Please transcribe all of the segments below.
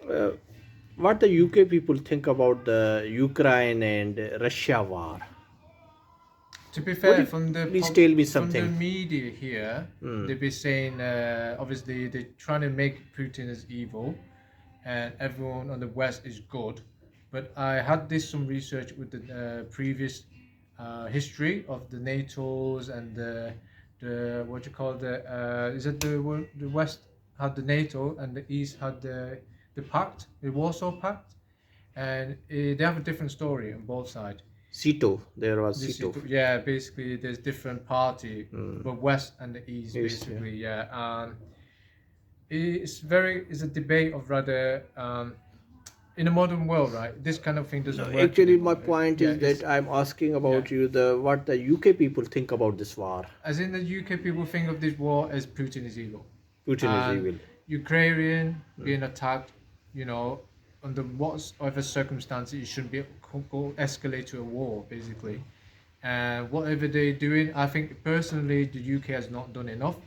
Uh, what the UK people think about the Ukraine and Russia war? To be Would fair, you from please tell me from the something? media here, Hmm. they be saying obviously they're trying to make Putin as evil, and everyone on the West is good. But I had this some research with the previous history of the NATO's and the what you call is it the West had the NATO and the East had the pact, the Warsaw Pact, and they have a different story on both sides. Sito, there was This Sito. yeah, basically there's different party, Hmm. the West and the East, East, yeah. basically, yeah. And it's a debate of rather in the modern world, right? This kind of thing No, doesn't work actually, my anymore. point Yeah, is that it's I'm asking yeah. about you the what the UK people think about this war. As in the UK, people think of this war as Putin is evil, Putin is and evil. Ukrainian being attacked, you know, under whatever circumstances, it shouldn't be escalate to a war, basically. And whatever they're doing, I think personally, the UK has not done enough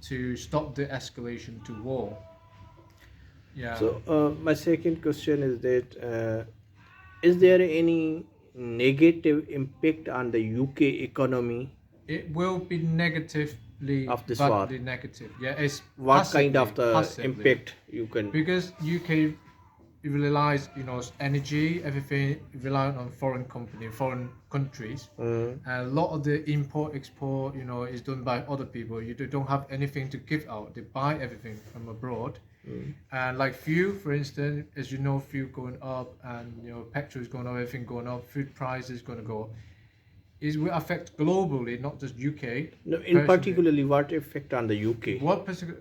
to stop the escalation to war. Yeah, So, my second question is that is there any negative impact on the UK economy it will be negatively, of this war? badly negative. Yeah, it's What kind of the passively, impact you can? because UK relies, energy, everything reliant on foreign company, foreign countries. Mm, And a lot of the import export, is done by other people. You don't have anything to give out. They buy everything from abroad. And like fuel, for instance, as you know, fuel going up, and petrol is going up, everything going up, food prices going to go up. It will affect globally, not just UK. no, in Personally, particularly, what effect on the UK? what particular?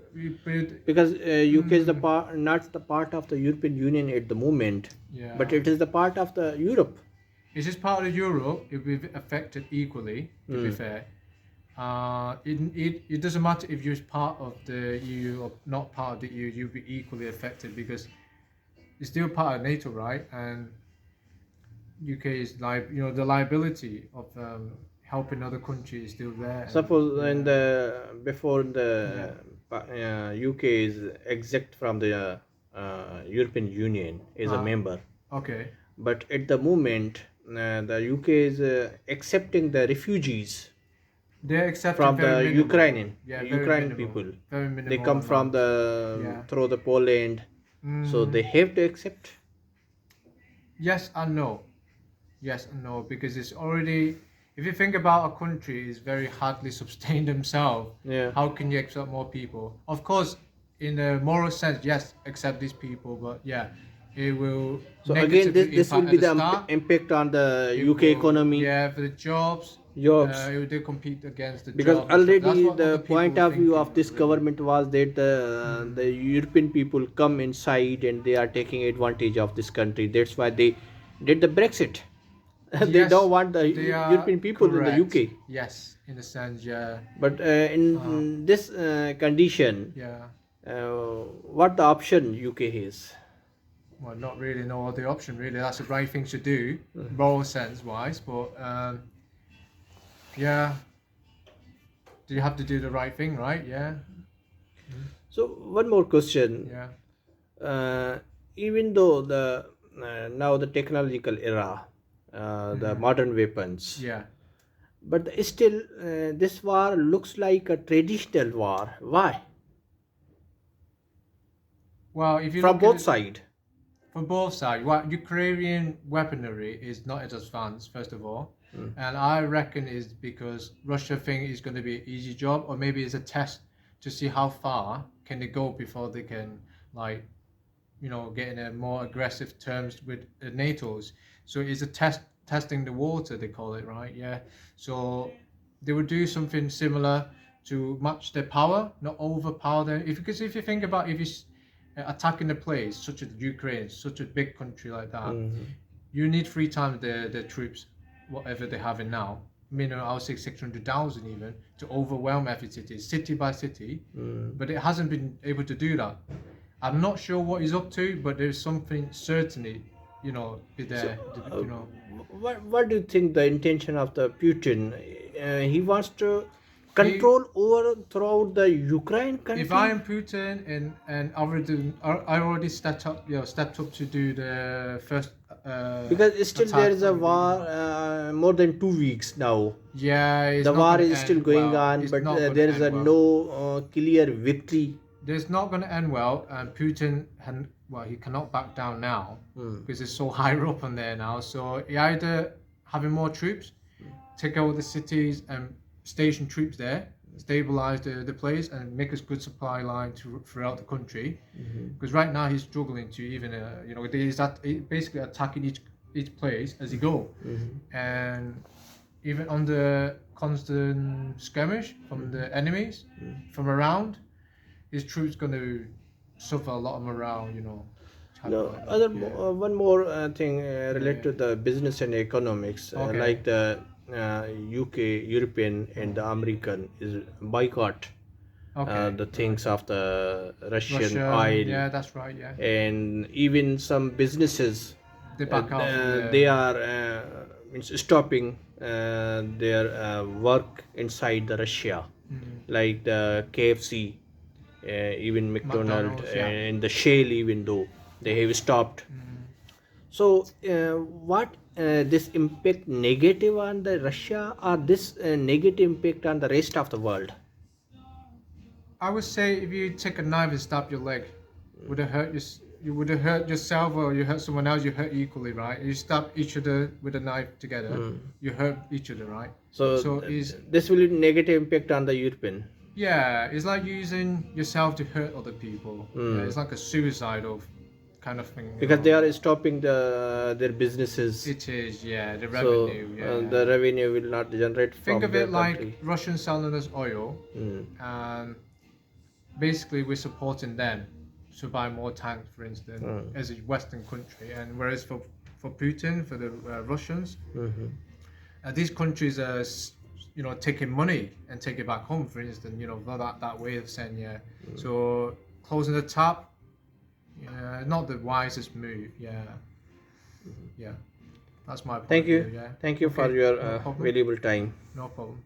Because UK is the part, not the part of the European Union at the moment, but Yeah. it is the part of the Europe. It's just part of Europe. It will be affected equally, to be Mm. fair. It doesn't matter if you're part of the EU or not part of the EU, you'll be equally affected because it's still part of NATO, right? And UK is like, the liability of helping other countries is still there. And Suppose in yeah, the before yeah, the UK is exit from the European Union is a uh, member, okay. but at the moment the UK is accepting the refugees They're accepting from the very minimal. Yeah, very Ukrainian minimal, people. very They minimal come from amount. the Yeah. through the Poland, so Mm, they have to accept. yes and no. Yes and no, because it's already, if you think about a country is very hardly sustained themselves, Yeah. how can you accept more people? Of course, in a moral sense, yes, accept these people, but yeah, it will So again, this negatively this will impact be at the the start. impact on the It UK will, economy, yeah, for the jobs, jobs. it will do compete against the Because jobs and stuff. That's already what other the people point were of view thinking, of this really. government was that the European people come inside and they are taking advantage of this country. That's why they did the Brexit. They don't Yes, want the they are European people in the correct. UK. Yes, in a sense, yeah. But Uh, in this condition, yeah. what the option UK has? Well, not really no other option, really. That's the right thing to do, moral sense wise. But yeah, you have to do the right thing, right? Yeah, So one more question. yeah, Uh, Even though the now the technological era, the modern weapons, yeah. but still this war looks like a traditional war. Why? Well, if you From look at both it sides. from both sides, well, Ukrainian weaponry is not as advanced, first of all, and I reckon is because Russia think it's going to be an easy job, or maybe it's a test to see how far can they go before they can like get in a more aggressive terms with the NATO's. So it's a testing the water, they call it, right? Yeah. So they would do something similar to match their power, not overpower them. Because if you think about if it's attacking a place such as Ukraine, such a big country like that, you need three times the troops, whatever they have in now. Minimum, I would say 600,000 even to overwhelm every city by city. But it hasn't been able to do that. I'm not sure what he's up to, but there's something certainly, be So, there. what do you think the intention of the Putin? He wants to He, control over throughout the Ukraine if I country? am Putin and I already stepped up to do the first Because still there attack is a on the war more than 2 weeks now. yeah, it's The not war gonna is still end going well. on, It's but not gonna there is end a well. no clear victory. There's not gonna end well, and Putin he cannot back down now because it's so high up on there now. So he either having more troops, take over the cities and station troops there, stabilize the place, and make a good supply line throughout the country. Because right now he's struggling to even he's basically attacking each place as he go, and even under constant skirmish from the enemies from around, his troops going to suffer a lot of morale, type of No, like that. other Yeah. one more thing related Yeah. to the business and economics, Okay. like the UK, European, and the American is boycott Okay. the Right. things of the Russian Russian. oil, Yeah, that's right. Yeah. and even some businesses They back out from the. they are means stopping their work inside the Russia, like the KFC, even McDonald, McDonald's. Yeah. and the Shell, even though they have stopped. So, what this impact negative on the Russia, or this negative impact on the rest of the world? I would say if you take a knife and stab your leg, would it hurt you would have hurt yourself or you hurt someone else, you hurt equally, right? You stab each other with a knife together, you hurt each other, right? So, So is this will negative impact on the European. yeah, it's like using yourself to hurt other people. Yeah, it's like a suicidal kind of thing, Because they are stopping their businesses, It is, yeah, the so revenue, the yeah. revenue will not generate Think from of their it like country. Russians selling us oil, and basically we're supporting them to buy more tanks, for instance, as a Western country. And whereas for Putin, for the Russians, these countries are, taking money and take it back home, for instance, that way of saying, yeah. So closing the tap, yeah, not the wisest move, yeah. Yeah, that's my point Thank of view, you, yeah. thank you for Okay, your no problem, valuable time. no problem.